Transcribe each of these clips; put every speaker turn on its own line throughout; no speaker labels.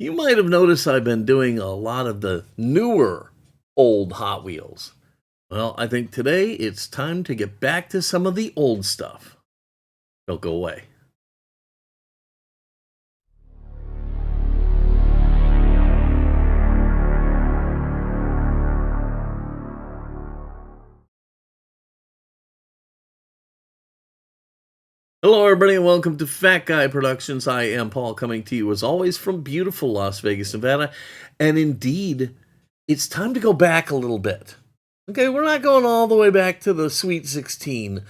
You might have noticed I've been doing a lot of the newer old Hot Wheels. Well, I think today it's time to get back to some of the old stuff. Don't go away. Hello, everybody, and welcome to Fat Guy Productions. I am Paul, coming to you as always from beautiful Las Vegas, Nevada. And indeed, it's time to go back a little bit. Okay, we're not going all the way back to the Sweet 16,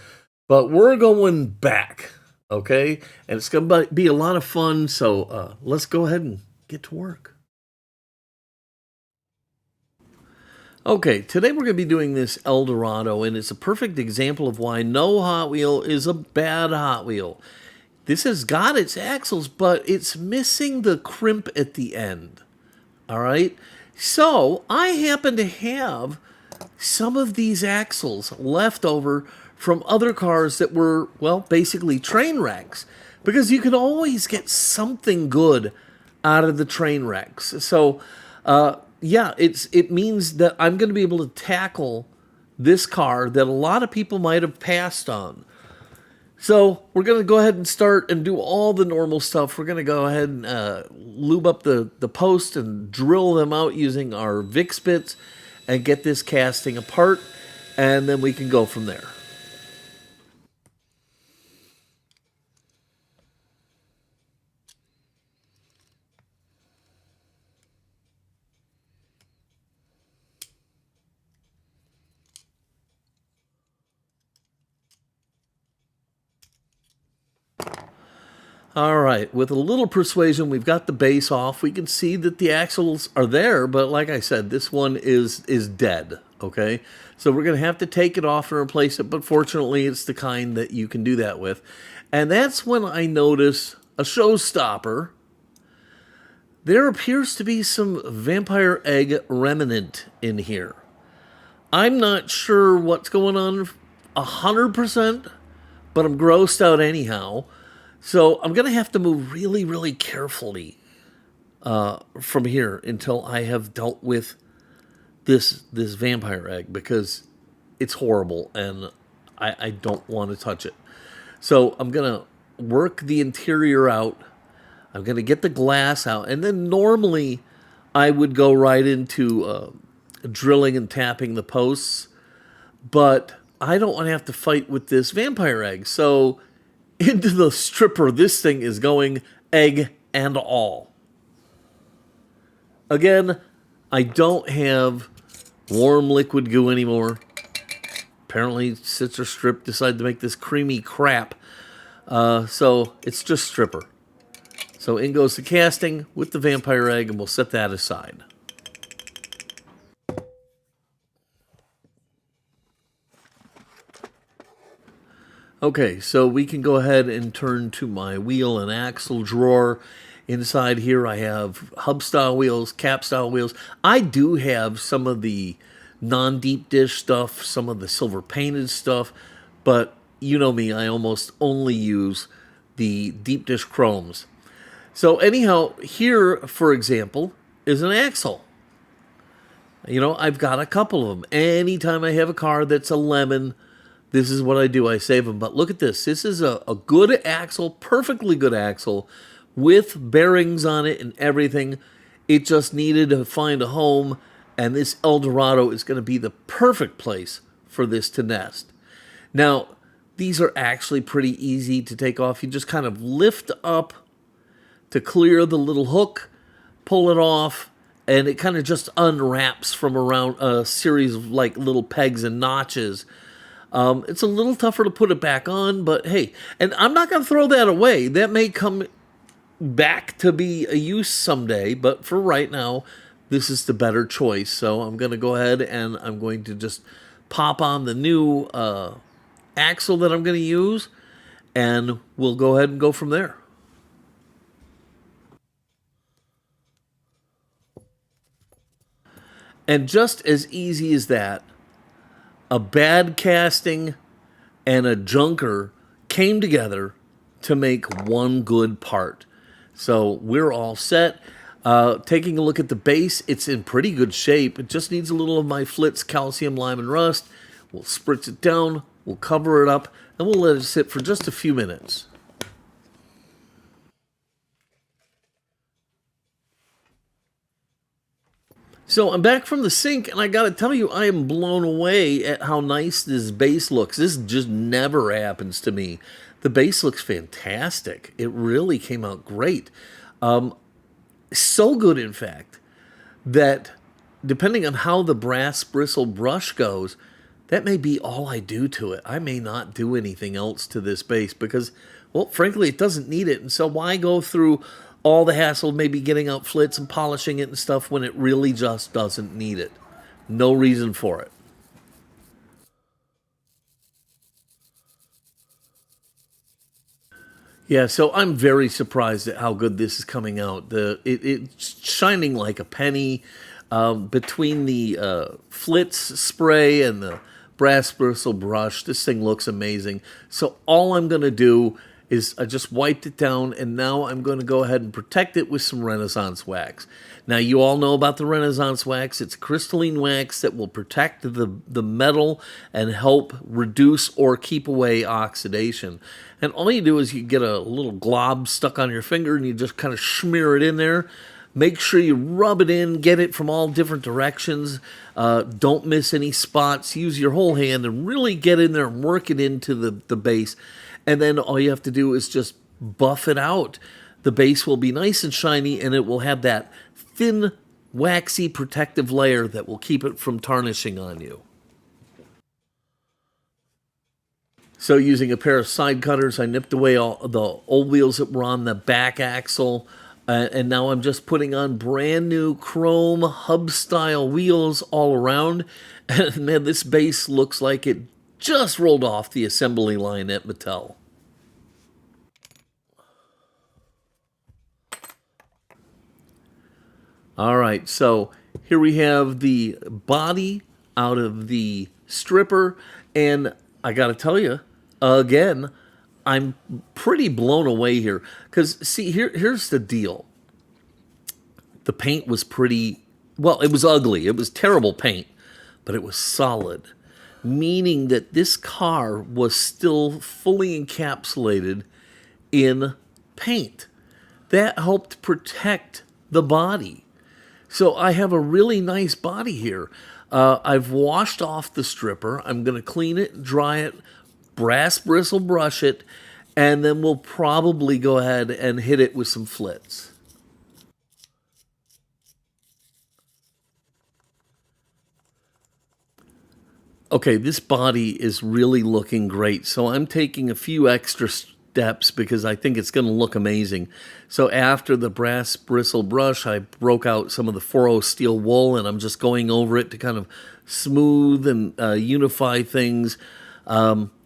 but we're going back. Okay, and it's going to be a lot of fun. So let's go ahead and get to work. Okay, today we're going to be doing this ElDorado, and it's a perfect example of why no Hot Wheel is a bad Hot Wheel. This has got its axles, but it's missing the crimp at the end. All right? So, I happen to have some of these axles left over from other cars that were, well, basically train wrecks. Because you can always get something good out of the train wrecks. So, yeah, it means that I'm going to be able to tackle this car that a lot of people might have passed on. So we're going to go ahead and start and do all the normal stuff. We're going to go ahead and lube up the post and drill them out using our Vix Bits and get this casting apart, and then we can go from there. All right, with a little persuasion, we've got the base off. We can see that the axles are there, but like I said, this one is dead, okay? So we're going to have to take it off and replace it, but fortunately, it's the kind that you can do that with. And that's when I notice a showstopper. There appears to be some vampire egg remnant in here. I'm not sure what's going on 100%, but I'm grossed out anyhow. So I'm going to have to move really, really carefully from here until I have dealt with this vampire egg, because it's horrible and I don't want to touch it. So I'm going to work the interior out. I'm going to get the glass out. And then normally I would go right into drilling and tapping the posts. But I don't want to have to fight with this vampire egg. So into the stripper this thing is going, egg and all. Again, I don't have warm liquid goo anymore. Apparently, Citrus Strip decided to make this creamy crap. So it's just stripper. So in goes the casting with the vampire egg, and we'll set that aside. Okay, so we can go ahead and turn to my wheel and axle drawer. Inside here I have hub-style wheels, cap-style wheels. I do have some of the non-deep dish stuff, some of the silver painted stuff, but you know me, I almost only use the deep dish chromes. So anyhow, here, for example, is an axle. You know, I've got a couple of them. Anytime I have a car that's a lemon, this is what I do. I save them. But look at this. This is a good axle, perfectly good axle, with bearings on it and everything. It just needed to find a home, and this ElDorado is going to be the perfect place for this to nest. Now, these are actually pretty easy to take off. You just kind of lift up to clear the little hook, pull it off, and it kind of just unwraps from around a series of like little pegs and notches. It's a little tougher to put it back on, but hey, and I'm not going to throw that away. That may come back to be a use someday, but for right now, this is the better choice. So I'm going to go ahead and I'm going to just pop on the new axle that I'm going to use, and we'll go ahead and go from there. And just as easy as that, a bad casting and a junker came together to make one good part. So we're all set. Taking a look at the base, it's in pretty good shape. It just needs a little of my Flitz calcium, lime, and rust. We'll spritz it down, we'll cover it up, and we'll let it sit for just a few minutes. So I'm back from the sink, and I gotta tell you, I am blown away at how nice this base looks. This just never happens to me. The base looks fantastic. It really came out great. So good, in fact, that depending on how the brass bristle brush goes, that may be all I do to it. I may not do anything else to this base because, well, frankly, it doesn't need it. And so why go through all the hassle of maybe getting out Flitz and polishing it and stuff when it really just doesn't need it? No reason for it. Yeah, so I'm very surprised at how good this is coming out. It's shining like a penny. Between the Flitz spray and the brass bristle brush, this thing looks amazing. So all I'm going to do is I just wiped it down, and now I'm going to go ahead and protect it with some Renaissance wax. Now, you all know about the Renaissance wax. It's crystalline wax that will protect the metal and help reduce or keep away oxidation. And all you do is you get a little glob stuck on your finger, and you just kind of smear it in there. Make sure you rub it in, get it from all different directions. Don't miss any spots. Use your whole hand and really get in there and work it into the base. And then all you have to do is just buff it out. The base will be nice and shiny, and it will have that thin, waxy protective layer that will keep it from tarnishing on you. So using a pair of side cutters, I nipped away all the old wheels that were on the back axle. And now I'm just putting on brand new chrome hub-style wheels all around. And man, this base looks like it just rolled off the assembly line at Mattel. All right, so here we have the body out of the stripper. And I got to tell you, again, I'm pretty blown away here. Because, see, here's the deal. The paint was pretty, well, it was ugly. It was terrible paint, but it was solid. Meaning that this car was still fully encapsulated in paint. That helped protect the body. So I have a really nice body here. I've washed off the stripper. I'm going to clean it, dry it, brass bristle brush it, and then we'll probably go ahead and hit it with some Flitz. Okay, this body is really looking great, so I'm taking a few extra steps because I think it's going to look amazing. So after the brass bristle brush, I broke out some of the 4.0 steel wool, and I'm just going over it to kind of smooth and unify things,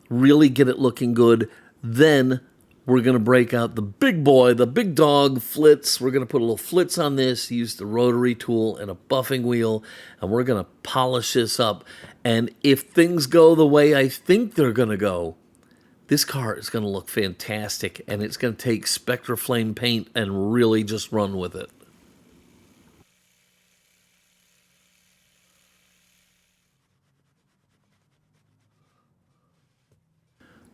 really get it looking good. Then we're going to break out the big boy, the big dog, Flitz. We're going to put a little Flitz on this, use the rotary tool and a buffing wheel, and we're going to polish this up. And if things go the way I think they're going to go, this car is going to look fantastic, and it's going to take Spectra Flame paint and really just run with it.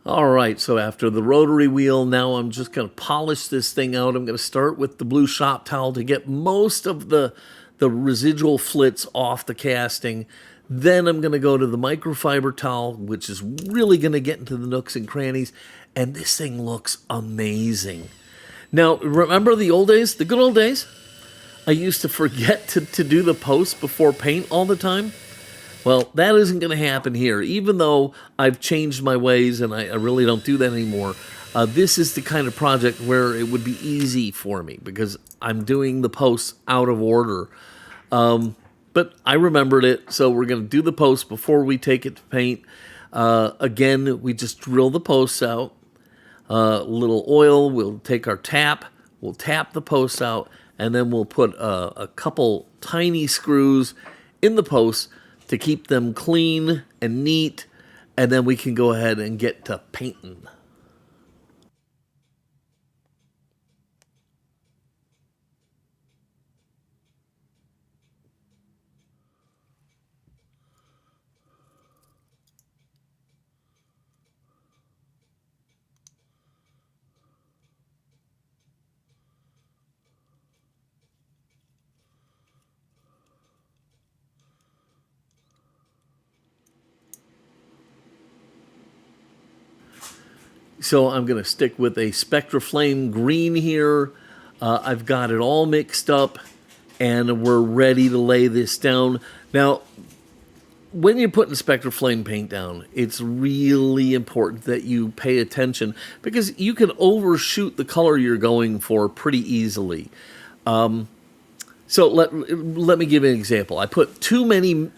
All right, so after the rotary wheel, now I'm just going to polish this thing out. I'm going to start with the blue shop towel to get most of the residual Flitz off the casting. Then I'm going to go to the microfiber towel, which is really going to get into the nooks and crannies. And this thing looks amazing. Now, remember the old days, the good old days? I used to forget to do the post before paint all the time. Well, that isn't going to happen here. Even though I've changed my ways and I really don't do that anymore, this is the kind of project where it would be easy for me because I'm doing the posts out of order. But I remembered it, so we're going to do the post before we take it to paint. Again, we just drill the posts out. A little oil, we'll take our tap, we'll tap the posts out, and then we'll put a couple tiny screws in the posts to keep them clean and neat, and then we can go ahead and get to painting. So I'm going to stick with a Spectra Flame green here. I've got it all mixed up, and we're ready to lay this down. Now, when you're putting Spectra Flame paint down, it's really important that you pay attention because you can overshoot the color you're going for pretty easily. So let me give you an example. I put too many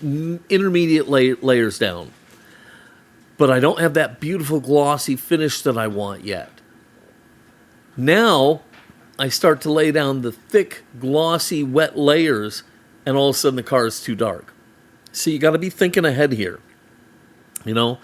intermediate layers down, but I don't have that beautiful glossy finish that I want yet. Now I start to lay down the thick, glossy, wet layers, and all of a sudden the car is too dark. So you got to be thinking ahead here. You know,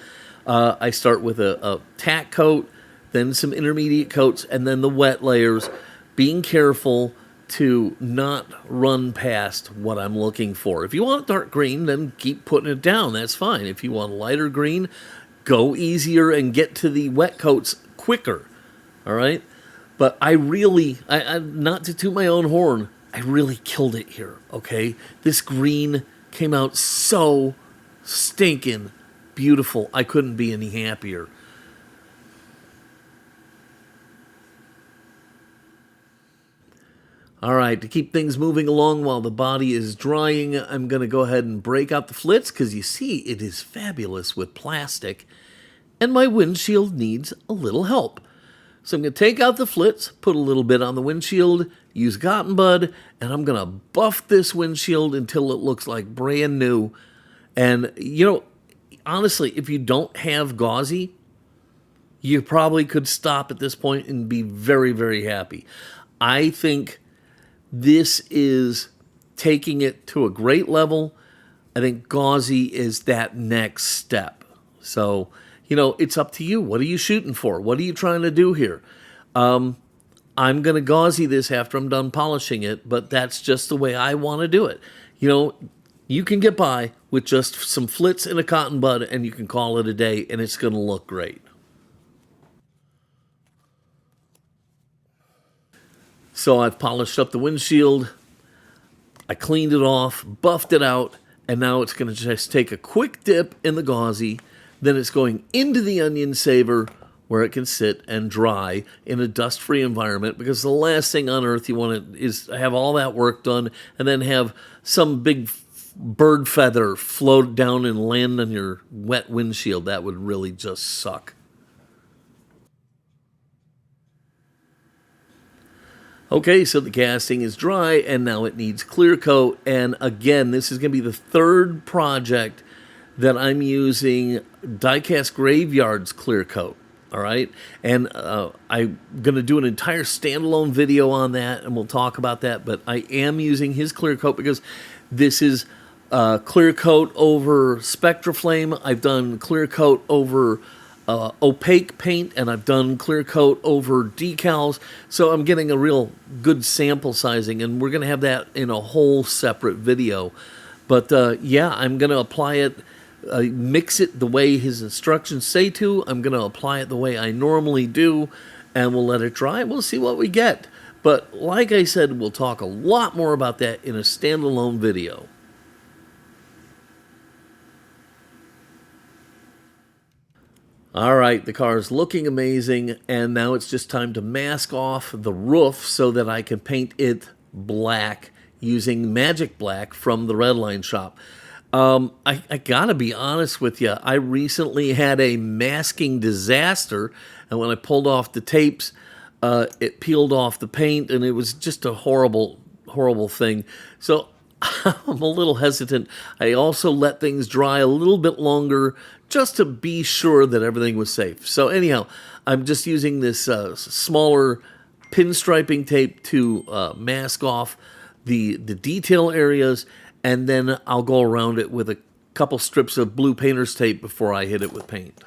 I start with a tack coat, then some intermediate coats, and then the wet layers, being careful to not run past what I'm looking for. If you want dark green, then keep putting it down. That's fine. If you want lighter green, go easier and get to the wet coats quicker. All right? But I really, not to toot my own horn, I really killed it here, okay? This green came out so stinking beautiful. I couldn't be any happier. All right, to keep things moving along while the body is drying, I'm going to go ahead and break out the Flitz because you see it is fabulous with plastic, and my windshield needs a little help. So I'm going to take out the Flitz, put a little bit on the windshield, use cotton bud, and I'm going to buff this windshield until it looks like brand new. And, you know, honestly, if you don't have gauzy, you probably could stop at this point and be very, very happy. I think this is taking it to a great level. I think gauzy is that next step. So, you know, it's up to you. What are you shooting for? What are you trying to do here? I'm going to gauzy this after I'm done polishing it, but that's just the way I want to do it. You know, you can get by with just some Flitz and a cotton bud, and you can call it a day, and it's going to look great. So I've polished up the windshield, I cleaned it off, buffed it out, and now it's going to just take a quick dip in the gauzy. Then it's going into the onion saver where it can sit and dry in a dust-free environment, because the last thing on earth you want to is have all that work done and then have some big bird feather float down and land on your wet windshield. That would really just suck. Okay, so the casting is dry, and now it needs clear coat. And again, this is going to be the third project that I'm using Diecast Graveyard's clear coat. All right, and I'm going to do an entire standalone video on that, and we'll talk about that. But I am using his clear coat because this is clear coat over Spectra Flame. I've done clear coat over opaque paint, and I've done clear coat over decals, so I'm getting a real good sample sizing, and we're going to have that in a whole separate video. But yeah, I'm going to apply it, mix it the way his instructions say to. I'm going to apply it the way I normally do, and we'll let it dry. We'll see what we get. But like I said, we'll talk a lot more about that in a standalone video. All right, the car is looking amazing, and now it's just time to mask off the roof so that I can paint it black using Magic Black from the Redline shop. I gotta be honest with you, I recently had a masking disaster, and when I pulled off the tapes, it peeled off the paint, and it was just a horrible, horrible thing. So I'm a little hesitant. I also let things dry a little bit longer just to be sure that everything was safe. So anyhow, I'm just using this smaller pinstriping tape to mask off the detail areas, and then I'll go around it with a couple strips of blue painter's tape before I hit it with paint.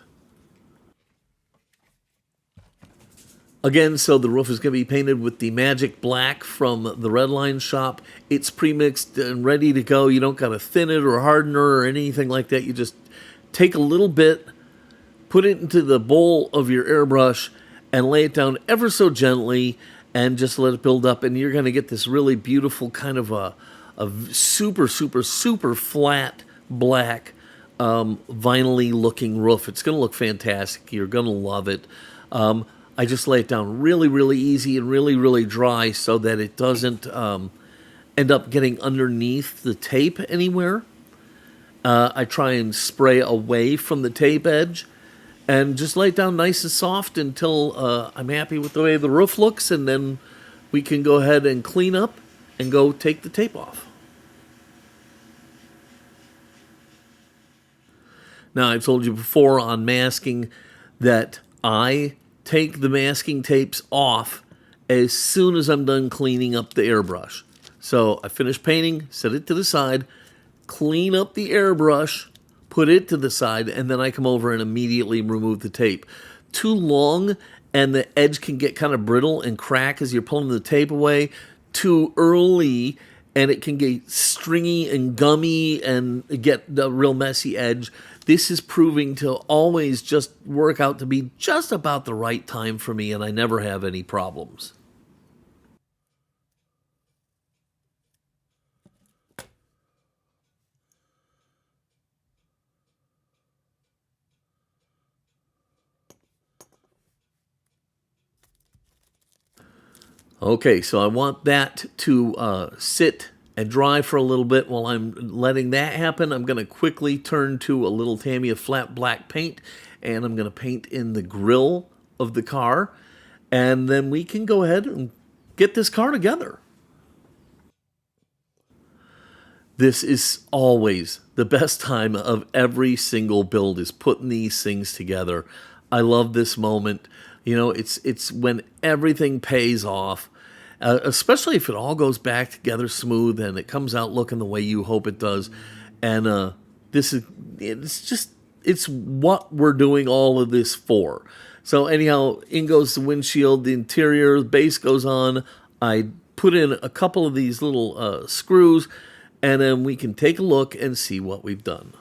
Again, so the roof is going to be painted with the Magic Black from the Redline shop. It's pre-mixed and ready to go. You don't got to thin it or harden it or anything like that. You just take a little bit, put it into the bowl of your airbrush, and lay it down ever so gently, and just let it build up. And you're going to get this really beautiful kind of a super, super, super flat black vinyl-y looking roof. It's going to look fantastic. You're going to love it. I just lay it down really, really easy and really, really dry so that it doesn't end up getting underneath the tape anywhere. I try and spray away from the tape edge and just lay it down nice and soft until I'm happy with the way the roof looks, and then we can go ahead and clean up and go take the tape off. Now, I've told you before on masking that I take the masking tapes off as soon as I'm done cleaning up the airbrush. So I finish painting, set it to the side, clean up the airbrush, put it to the side, and then I come over and immediately remove the tape. Too long and the edge can get kind of brittle and crack as you're pulling the tape away. Too early and it can get stringy and gummy and get the real messy edge. This is proving to always just work out to be just about the right time for me, and I never have any problems. Okay, so I want that to sit and dry for a little bit. While I'm letting that happen, I'm going to quickly turn to a little Tamiya flat black paint, and I'm going to paint in the grill of the car, and then we can go ahead and get this car together. This is always the best time of every single build, is putting these things together. I love this moment. You know, it's when everything pays off, especially if it all goes back together smooth and it comes out looking the way you hope it does. And it's what we're doing all of this for. So anyhow, in goes the windshield, the interior, the base goes on. I put in a couple of these little screws, and then we can take a look and see what we've done.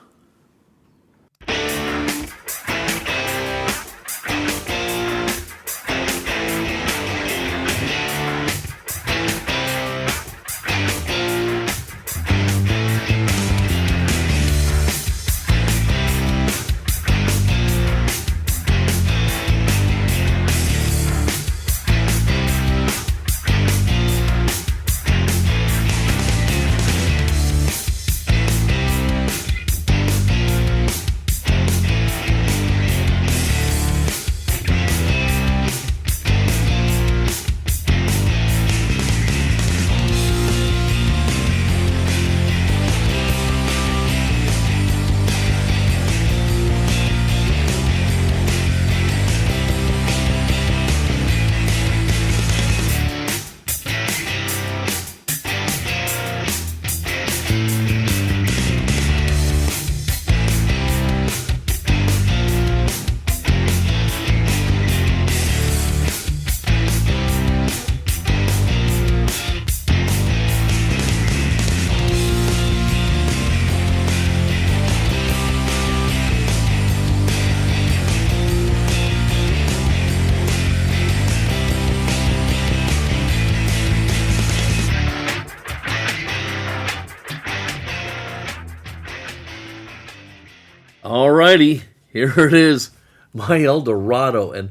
Alrighty, here it is, my ElDorado, and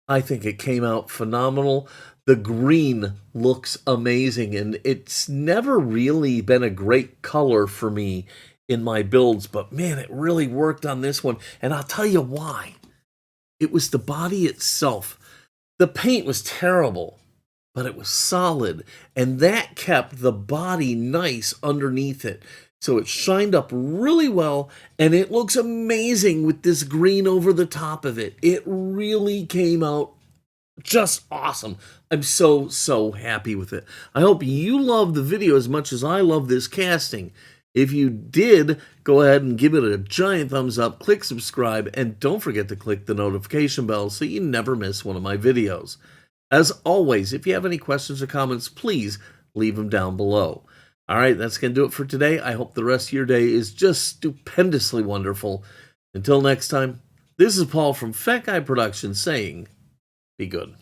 I think it came out phenomenal. The green looks amazing, and it's never really been a great color for me in my builds, but man, it really worked on this one, and I'll tell you why. It was the body itself. The paint was terrible, but it was solid, and that kept the body nice underneath it. So it shined up really well, and it looks amazing with this green over the top of it. It really came out just awesome. I'm so happy with it. I hope you loved the video as much as I love this casting. If you did, go ahead and give it a giant thumbs up, click subscribe, and don't forget to click the notification bell so you never miss one of my videos. As always, if you have any questions or comments, please leave them down below. All right, that's going to do it for today. I hope the rest of your day is just stupendously wonderful. Until next time, this is Paul from Fat Guy Productions saying, be good.